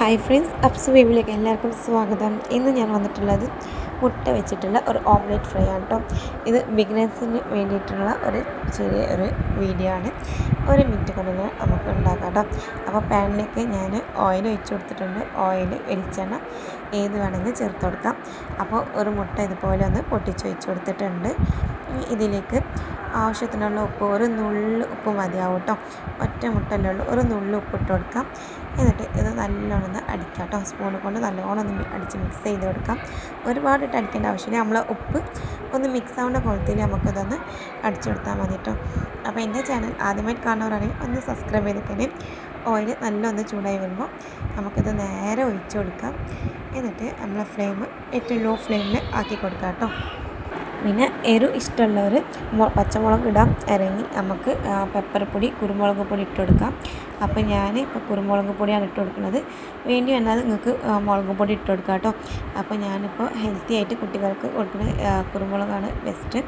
Hi friends, ups വേവിലേക്ക് എല്ലാവർക്കും സ്വാഗതം. ഇന്ന് ഞാൻ വന്നിട്ടുള്ളത് മുട്ട വെച്ചിട്ടുള്ള ഒരു ഓംലെറ്റ് ഫ്രൈ ആണ് കേട്ടോ. ഇത് ബിഗിനേഴ്സിന് വേണ്ടിയിട്ടുള്ള ഒരു ചെറിയൊരു വീഡിയോ ആണ്. ഒരു മിനിറ്റ് കൊണ്ട് നമുക്ക് ഉണ്ടാക്കാം കേട്ടോ. അപ്പോൾ പാനിലേക്ക് ഞാൻ ഓയിൽ ഒഴിച്ച് കൊടുത്തിട്ടുണ്ട്. ഓയിൽ, വെളിച്ചെണ്ണ ഏത് വേണമെങ്കിലും ചേർത്ത് കൊടുക്കാം. അപ്പോൾ ഒരു മുട്ട ഇതുപോലെ ഒന്ന് പൊട്ടിച്ച് ഒഴിച്ച് കൊടുത്തിട്ടുണ്ട്. ഇതിലേക്ക് ആവശ്യത്തിനുള്ള ഉപ്പ്, ഒരു നുള്ളു ഉപ്പ് മതിയാവും കേട്ടോ. ഒറ്റ മുട്ടല്ലേ ഉള്ളൂ, ഒരു നുള്ളു ഉപ്പ് ഇട്ട് കൊടുക്കാം. എന്നിട്ട് ഇത് നല്ലോണം ഒന്ന് അടിക്കാം കേട്ടോ. സ്പൂൺ കൊണ്ട് നല്ലോണം ഒന്ന് അടിച്ച് മിക്സ് ചെയ്ത് കൊടുക്കാം. ഒരുപാടിട്ട് അടിക്കേണ്ട ആവശ്യമില്ല. നമ്മൾ ഉപ്പ് ഒന്ന് മിക്സ് ആവേണ്ട കുളത്തിൽ നമുക്കിതൊന്ന് അടിച്ചു കൊടുത്താൽ മതി കേട്ടോ. അപ്പോൾ എൻ്റെ ചാനൽ ആദ്യമായിട്ട് കാണുന്നവരാണെങ്കിൽ ഒന്ന് സബ്സ്ക്രൈബ് ചെയ്തിട്ടേ. ഓയിൽ നല്ലൊന്ന് ചൂടായി വരുമ്പോൾ നമുക്കിത് നേരെ ഒഴിച്ച് കൊടുക്കാം. എന്നിട്ട് നമ്മൾ ഫ്ലെയിം ഏറ്റവും ലോ ഫ്ലെയിമിൽ ആക്കി കൊടുക്കാം കേട്ടോ. പിന്നെ ഇഷ്ടമുള്ളവർ പച്ചമുളക് ഇടാം. ഇറങ്ങി നമുക്ക് പെപ്പർ പൊടി, കുരുമുളക് പൊടി ഇട്ട് കൊടുക്കാം. അപ്പോൾ ഞാൻ ഇപ്പോൾ കുരുമുളക് പൊടിയാണ് ഇട്ട് കൊടുക്കുന്നത്. വേണ്ടി വന്നാൽ നിങ്ങൾക്ക് മുളക് പൊടി ഇട്ട് കൊടുക്കാം കേട്ടോ. അപ്പോൾ ഞാനിപ്പോൾ ഹെൽത്തി ആയിട്ട് കുട്ടികൾക്ക് കൊടുക്കുന്നത് കുരുമുളകാണ് ബെസ്റ്റ്.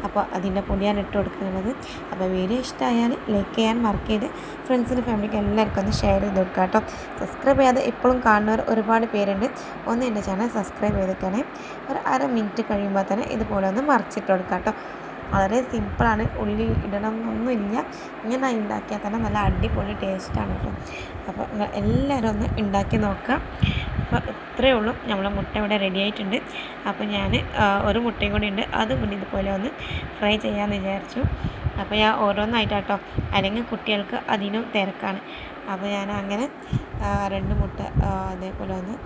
അപ്പോൾ അതിൻ്റെ പൊടിയാണ് ഇട്ട് കൊടുക്കുന്നത്. അപ്പോൾ വീഡിയോ ഇഷ്ടമായാൽ ലൈക്ക് ചെയ്യാൻ മറക്കരുത്. ഫ്രണ്ട്സിന് ഫാമിലിക്ക് എല്ലാവർക്കും ഒന്ന് ഷെയർ ചെയ്ത് കൊടുക്കാം കേട്ടോ. സബ്സ്ക്രൈബ് ചെയ്യാതെ എപ്പോഴും കാണുന്നവർ ഒരുപാട് പേരുണ്ട്. ഒന്ന് എൻ്റെ ചാനൽ സബ്സ്ക്രൈബ് ചെയ്തേക്കണേ. ഒരു അര മിനിറ്റ് കഴിയുമ്പോൾ തന്നെ ഇതുപോലെ ഒന്ന് മറിച്ചിട്ട് കൊടുക്കാം കേട്ടോ. വളരെ സിമ്പിളാണ്. ഉള്ളി ഇടണമെന്നൊന്നുമില്ല. ഇങ്ങനെ ഉണ്ടാക്കിയാൽ തന്നെ നല്ല അടിപൊളി ടേസ്റ്റാണ് കേട്ടോ. അപ്പോൾ എല്ലാവരും ഒന്ന് ഉണ്ടാക്കി നോക്കാം. അപ്പോൾ ഇത്രയേ ഉള്ളൂ. നമ്മളെ മുട്ട ഇവിടെ റെഡി ആയിട്ടുണ്ട്. അപ്പോൾ ഞാൻ ഒരു മുട്ടയും കൂടി ഉണ്ട്, അതും കൂടി ഇതുപോലെ ഒന്ന് ഫ്രൈ ചെയ്യാമെന്ന് വിചാരിച്ചു. അപ്പോൾ ഞാൻ ഓരോന്നായിട്ടാട്ടോ, അല്ലെങ്കിൽ കുട്ടികൾക്ക് അതിനും തിരക്കാണ്. അപ്പോൾ ഞാൻ അങ്ങനെ 2 മുട്ട അതേപോലെ ഒന്ന്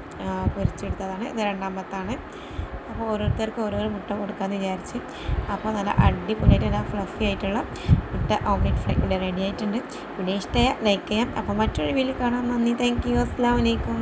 പൊരിച്ചെടുത്തതാണ്. ഇത് രണ്ടാമത്താണ്. അപ്പോൾ ഓരോരുത്തർക്കും ഓരോരോ മുട്ട കൊടുക്കാമെന്ന് വിചാരിച്ച്. അപ്പോൾ നല്ല അടിപൊളിയായിട്ട് നല്ല ഫ്ലഫി ആയിട്ടുള്ള മുട്ട ഓംലെറ്റ് ഫ്രൈ ഇവിടെ റെഡി ആയിട്ടുണ്ട്. വീഡിയോ ഇഷ്ടമായ ലൈക്ക് ചെയ്യാം. അപ്പോൾ മറ്റൊരു വീഡിയോ കാണാം. നന്ദി, താങ്ക് യു, അസ്സലാമു അലൈക്കും.